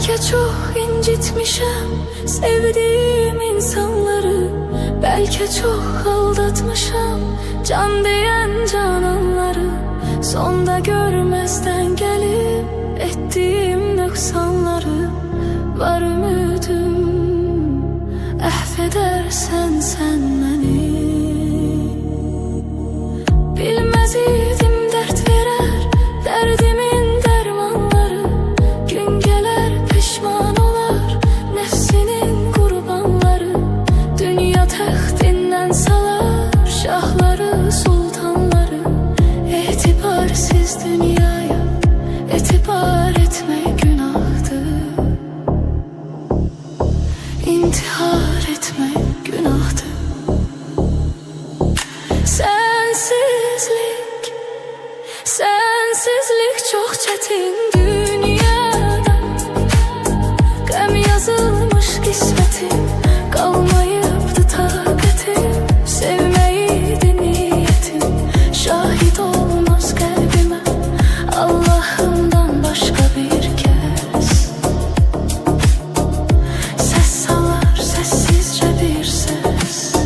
Belki çok incitmişim sevdiğim insanları, belki çok aldatmışım can diyen cananları. Sonda görmezden gelip ettiğim noksanları, var ümidim affedersen sen beni. Bilmez idim dert verer derdimin dermanları, gün gelir pişman olar nefsinin kurbanları. Dünya taxtinden salar şahları sultanları, etibarsiz dünyaya etibar etmek günahtır, intihar etmek günahtır. Sensizlik çok çetin dünyada, gam yazılmış kismetim, kalmayıptı takatim. Sevmeydi niyetim, şahit olmaz kalbime Allah'ımdan başka bir kez. Ses salar sessizce bir ses.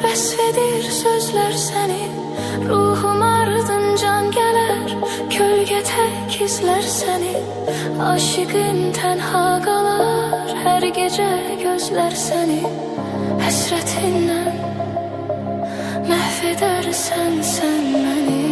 Vesvedir sözler seni, ruhum ardıncan gelir, kölge tek izler seni. Aşıkın tenha kalar, her gece gözler seni. Hasretinle mahvedersen sen beni.